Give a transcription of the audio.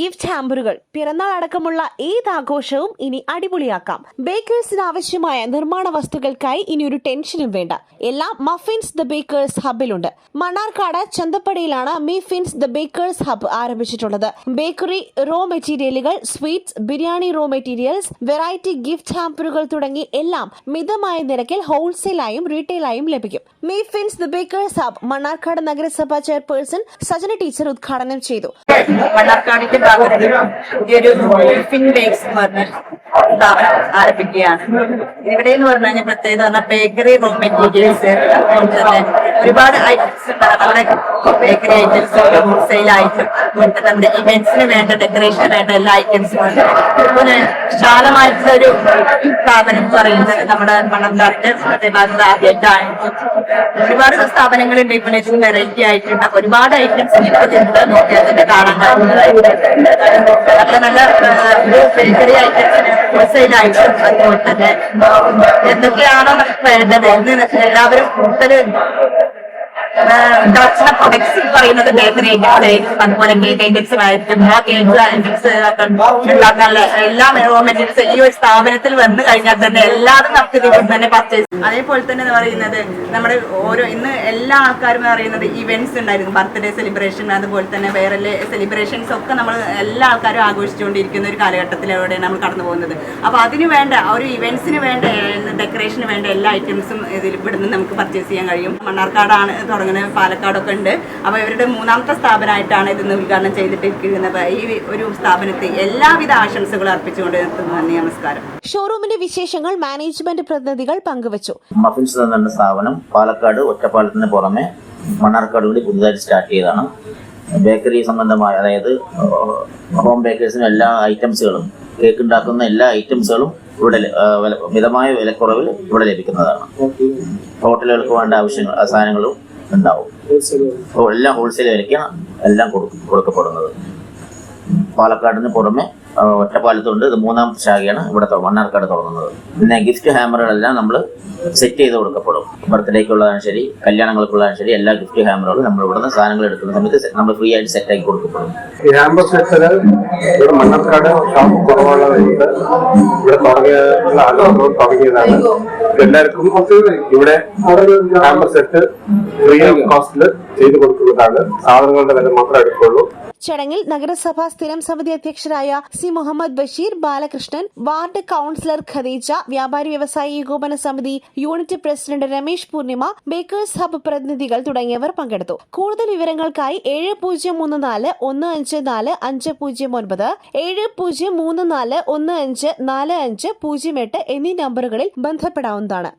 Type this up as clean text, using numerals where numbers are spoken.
Gift ഹാമ്പറുകൾ, പിറന്നാൾ അടക്കമുള്ള ഏത് ആഘോഷവും ഇനി അടിപൊളിയാക്കാം. ബേക്കേഴ്സിന് ആവശ്യമായ നിർമ്മാണ വസ്തുക്കൾക്കായി ഇനി ഒരു ടെൻഷനും വേണ്ട. എല്ലാം മഫിൻസ് ദ ബേക്കേഴ്സ് ഹബിലുണ്ട്. മണ്ണാർക്കാട് ചന്തപ്പടിയിലാണ് മീഫിൻസ് ദ ബേക്കേഴ്സ് ഹബ് ആരംഭിച്ചിട്ടുള്ളത്. ബേക്കറി റോ മെറ്റീരിയലുകൾ, sweets, biryani raw materials, variety gift ഹാമ്പറുകൾ തുടങ്ങി എല്ലാം മിതമായ നിരക്കിൽ ഹോൾസെയിലായും റീറ്റെയിലായും ലഭിക്കും. Muffins the Bakers Hub Mannarkkad നഗരസഭാ ചെയർപേഴ്സൺ സജന ടീച്ചർ ഉദ്ഘാടനം ചെയ്തു. മണ്ണാർക്കാടിന്റെ ഭാഗത്ത് പുതിയൊരു ആരംഭിക്കുകയാണ്. ഇവിടെ എന്ന് പറഞ്ഞു കഴിഞ്ഞാൽ പ്രത്യേകത പറഞ്ഞാൽ ബേക്കറി റോ മെറ്റീരിയൽസ്, അതുപോലെ തന്നെ ഒരുപാട് ഐറ്റംസ് നമ്മുടെ ബേക്കറി ഐറ്റംസ് ഹോൾസെയിൽ ആയിട്ടും, അതുപോലെ തന്നെ നമ്മുടെ ഇവന്റ്സിന് വേണ്ട ഡെക്കറേഷൻ വേണ്ട എല്ലാ ഐറ്റംസും ഉണ്ട്. അതുപോലെ വിശാലമായിട്ടുള്ള ഒരു സ്ഥാപനം എന്ന് പറയുന്നത് നമ്മുടെ മണ്ണാർക്കാടിന്റെ ഭാഗത്ത് ആദ്യമായിട്ടാണ്. ഒരുപാട് സ്ഥാപനങ്ങളുണ്ട് ഇപ്പോൾ ഏറ്റവും വെറൈറ്റി ആയിട്ടുള്ള ഒരുപാട് ഐറ്റംസ് നോക്കിയാൽ തന്നെ കാണാൻ നല്ല ബേക്കറി ഐറ്റംസിന് ഹോൾസെയിൽ ആയിട്ടും, അതുപോലെ തന്നെ എന്തൊക്കെയാണോ വേണ്ടത് എന്ന് എല്ലാവരും കൂടുതൽ പ്രൊഡക്ട്സ് പറയുന്നത് ബേക്കറി ഐറ്റംസ്, അതുപോലെ കേക്ക് ഐറ്റംസും ആയിരിക്കും. ആ കേക്ക് ഐറ്റംസ് ഉണ്ടാക്കാനുള്ള എല്ലാ റോ മെറ്റീരിയൽസ് ഈ ഒരു സ്ഥാപനത്തിൽ വന്നു കഴിഞ്ഞാൽ തന്നെ എല്ലാവരും നമുക്ക് ഇതിൽ തന്നെ പർച്ചേസ്. അതേപോലെ തന്നെ എന്ന് പറയുന്നത് നമ്മുടെ ഇന്ന് എല്ലാ ആൾക്കാരും പറയുന്നത് ഇവന്റ്സ് ഉണ്ടായിരുന്നു. ബർത്ത്ഡേ സെലിബ്രേഷൻ, അതുപോലെ തന്നെ വേറെ സെലിബ്രേഷൻസ് ഒക്കെ നമ്മൾ എല്ലാ ആൾക്കാരും ആഘോഷിച്ചുകൊണ്ടിരിക്കുന്ന ഒരു കാലഘട്ടത്തിലൂടെയാണ് നമ്മൾ കടന്നു പോകുന്നത്. അപ്പോൾ അതിന് വേണ്ട ഒരു ഇവന്റ്സിന് വേണ്ട ഡെക്കറേഷന് വേണ്ട എല്ലാ ഐറ്റംസും ഇതിൽ ഇവിടുന്ന് നമുക്ക് പർച്ചേസ് ചെയ്യാൻ കഴിയും. മണ്ണാർക്കാടാണ് തുടങ്ങുന്നത്, പാലക്കാടൊക്കെ ഉണ്ട്. അപ്പോൾ ഇവരുടെ മൂന്നാമത്തെ സ്ഥാപനമായിട്ടാണ് ഇതിന്ന് ഉദ്ഘാടനം ചെയ്തിട്ടിരിക്കുന്നത്. ഈ ഒരു സ്ഥാപനത്തിൽ എല്ലാവിധ ആശംസകളും അർപ്പിച്ചുകൊണ്ട് നിർത്തുന്നു. നമസ്കാരം. ഷോറൂമിന്റെ വിശേഷങ്ങൾ മാനേജ്മെന്റ് പ്രതിനിധികൾ പങ്കുവച്ചു. മഫിൻസ് എന്ന സ്ഥാപനം പാലക്കാട് ഒറ്റപ്പാലത്തിന് പുറമെ മണ്ണാർക്കാട് കൂടി പുതുതായി സ്റ്റാർട്ട് ചെയ്തതാണ്. ബേക്കറി സംബന്ധമായ, അതായത് ഹോം ബേക്കേഴ്സിന് എല്ലാ ഐറ്റംസുകളും, കേക്ക് ഉണ്ടാക്കുന്ന എല്ലാ ഐറ്റംസുകളും ഇവിടെ മിതമായ വിലക്കുറവിൽ ഇവിടെ ലഭിക്കുന്നതാണ്. ഹോട്ടലുകൾക്ക് വേണ്ട സാധനങ്ങളും ഉണ്ടാവും. എല്ലാം ഹോൾസെയിൽ വിലയ്ക്കാണ് എല്ലാം കൊടുക്കപ്പെടുന്നത്. പാലക്കാടിന് പുറമെ ഒറ്റപ്പാലത്തുണ്ട്. ഇത് മൂന്നാമത്തെ ശാഖയാണ് ഇവിടെ മണ്ണാർക്കാട് തുടങ്ങുന്നത്. പിന്നെ ഗിഫ്റ്റ് ഹാമറുകളെല്ലാം നമ്മൾ സെറ്റ് ചെയ്ത് കൊടുക്കപ്പെടും. ബർത്ത്ഡേക്കുള്ളതാണ് ശരി, കല്യാണങ്ങൾക്കുള്ളതാണ് ശരി, എല്ലാ ഗിഫ്റ്റ് ഹാമറുകളും നമ്മൾ ഇവിടുന്ന് സാധനങ്ങൾ എടുക്കുന്ന സമയത്ത് നമ്മൾ ഫ്രീ ആയിട്ട് സെറ്റ് ആക്കി കൊടുക്കപ്പെടും. ഈ ഹാമ്പർ സെറ്റ് ഇവിടെ മണ്ണാർക്കാട് ഷോപ്പ് കുറവുള്ളതുകൊണ്ട് ഇവിടെ തുടങ്ങിയതാണ്. എല്ലാവർക്കും ഇവിടെ ഹാമ്പർ സെറ്റ് ഫ്രീ ഓഫ് കോസ്റ്റിൽ ചെയ്ത് കൊടുക്കുന്നതാണ്. സാധനങ്ങളുടെ വില മാത്രമേ എടുക്കുള്ളൂ. ചടങ്ങിൽ നഗരസഭാ സ്ഥിരം സമിതി അധ്യക്ഷരായ C Muhammad Basheer, Balakrishnan, ward councillor Khadeeja, വ്യാപാരി വ്യവസായി ഏകോപന സമിതി unit president Ramesh Poornima, Bakers Hub പ്രതിനിധികൾ തുടങ്ങിയവർ പങ്കെടുത്തു. കൂടുതൽ വിവരങ്ങൾക്കായി 7034154509, 7034154508 എന്നീ നമ്പറുകളിൽ ബന്ധപ്പെടാവുന്നതാണ്.